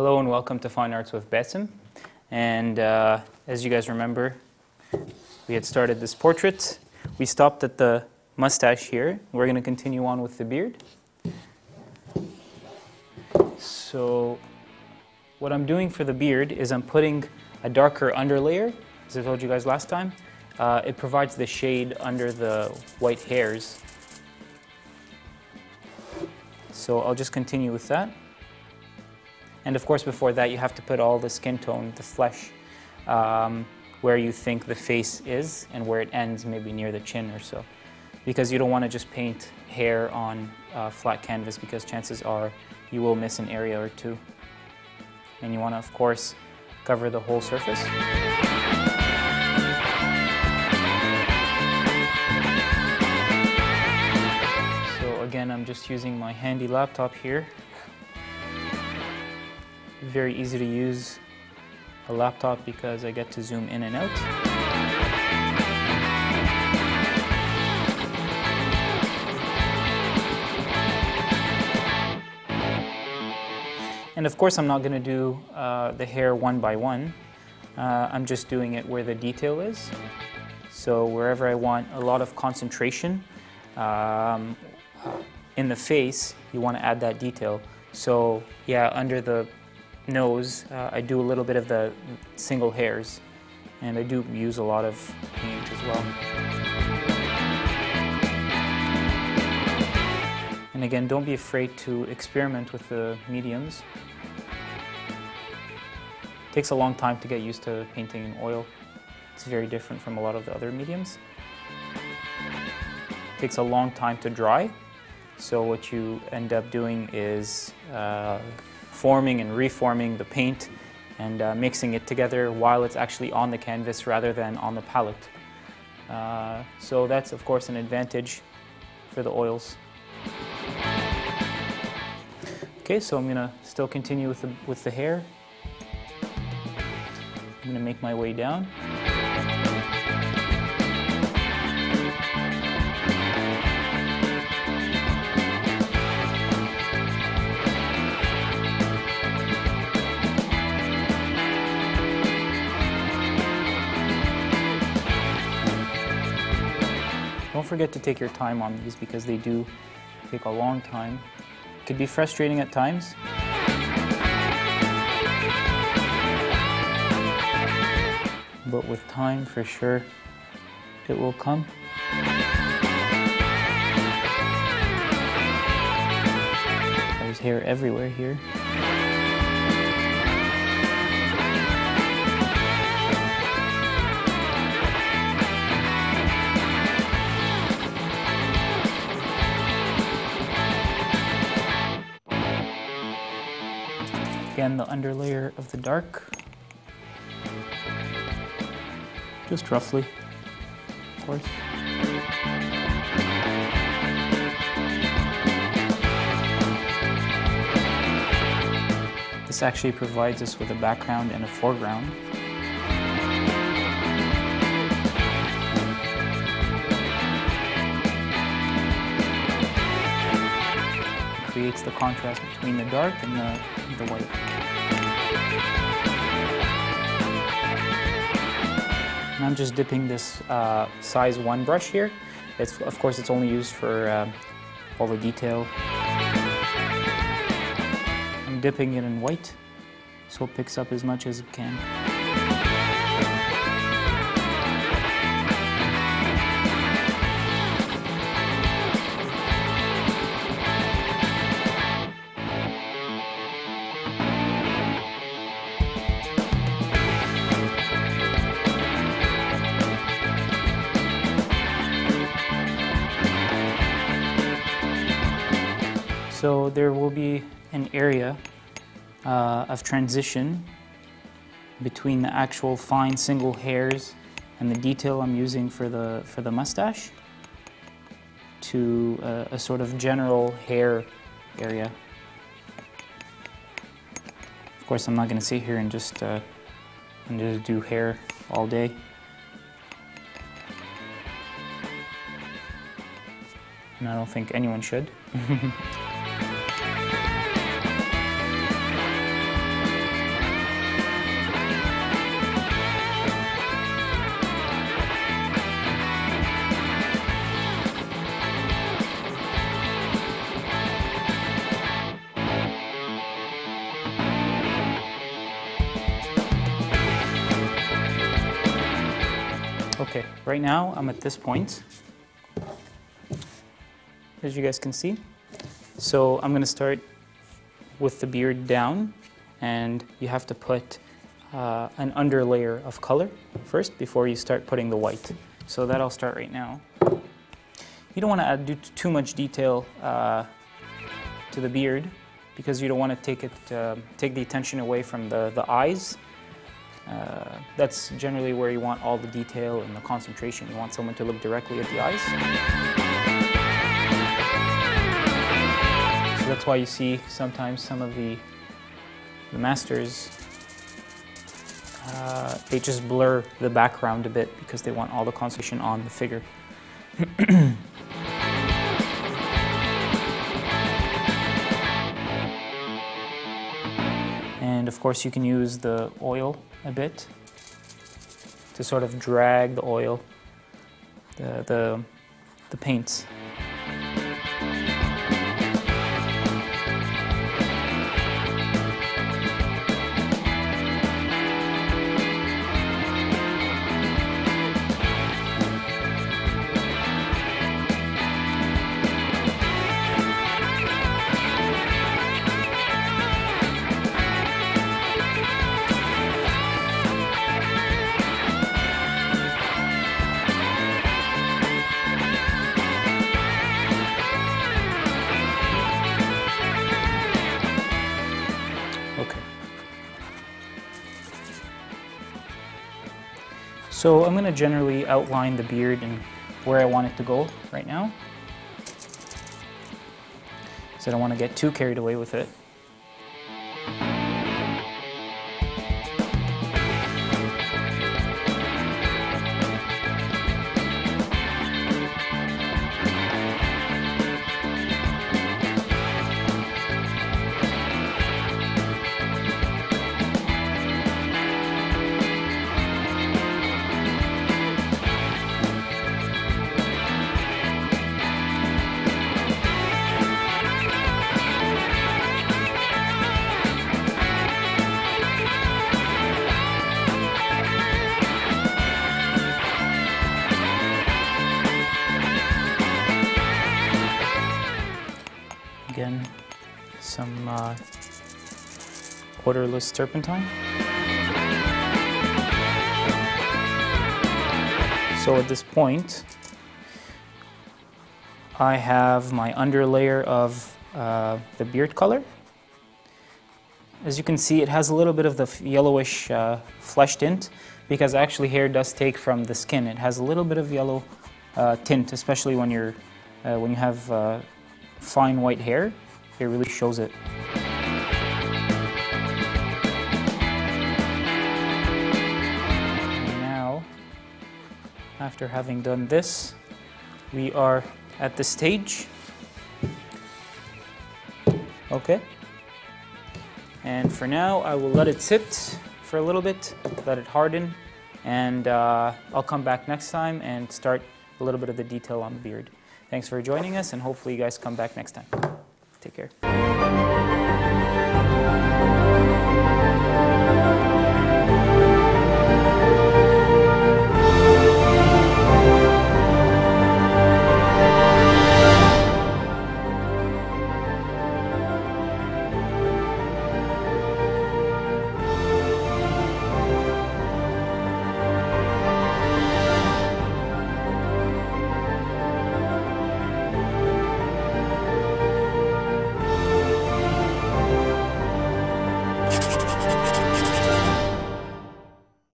Hello and welcome to Fine Arts with Basim. And as you guys remember, we had started this portrait. We stopped at the mustache here. We're going to continue on with the beard. So what I'm doing for the beard is I'm putting a darker underlayer, as I told you guys last time. It provides the shade under the white hairs. So I'll just continue with that. And of course, before that, you have to put all the skin tone, the flesh, where you think the face is and where it ends, maybe near the chin or so. Because you don't want to just paint hair on flat canvas, because chances are you will miss an area or two. And you want to, of course, cover the whole surface. So again, I'm just using my handy laptop here. Very easy to use a laptop because I get to zoom in and out. And of course I'm not going to do the hair one by one. I'm just doing it where the detail is. So wherever I want a lot of concentration in the face, you want to add that detail. So yeah, under the nose, I do a little bit of the single hairs, and I do use a lot of paint as well. And again, don't be afraid to experiment with the mediums. It takes a long time to get used to painting in oil. It's very different from a lot of the other mediums. It takes a long time to dry, so what you end up doing is forming and reforming the paint and mixing it together while it's actually on the canvas rather than on the palette. So that's of course an advantage for the oils. Okay, so I'm gonna still continue with the hair. I'm gonna make my way down. Don't forget to take your time on these because they do take a long time. It could be frustrating at times. But with time, for sure, it will come. There's hair everywhere here. Again, the underlayer of the dark, just roughly, of course. This actually provides us with a background and a foreground. It creates the contrast between the dark and the white. And I'm just dipping this size 1 brush here. Of course, it's only used for all the detail. I'm dipping it in white so it picks up as much as it can. So there will be an area of transition between the actual fine single hairs and the detail I'm using for the mustache to a sort of general hair area. Of course, I'm not going to sit here and just do hair all day. And I don't think anyone should. Okay, right now I'm at this point, as you guys can see. So I'm going to start with the beard down, and you have to put an underlayer of color first before you start putting the white. So that I'll start right now. You don't want to do too much detail to the beard, because you don't want to take the attention away from the eyes. That's generally where you want all the detail and the concentration. You want someone to look directly at the eyes. So that's why you see sometimes some of the masters, they just blur the background a bit because they want all the concentration on the figure. And of course you can use the oil a bit to sort of drag the oil, the paints. So I'm going to generally outline the beard and where I want it to go right now. So I don't want to get too carried away with it. Again, some odorless turpentine. So at this point, I have my underlayer of the beard color. As you can see, it has a little bit of the yellowish flesh tint, because actually hair does take from the skin. It has a little bit of yellow tint, especially when you have fine white hair. It really shows it. And now, after having done this, we are at the stage. Okay. And for now, I will let it sit for a little bit, let it harden, and I'll come back next time and start a little bit of the detail on the beard. Thanks for joining us, and hopefully you guys come back next time. Take care.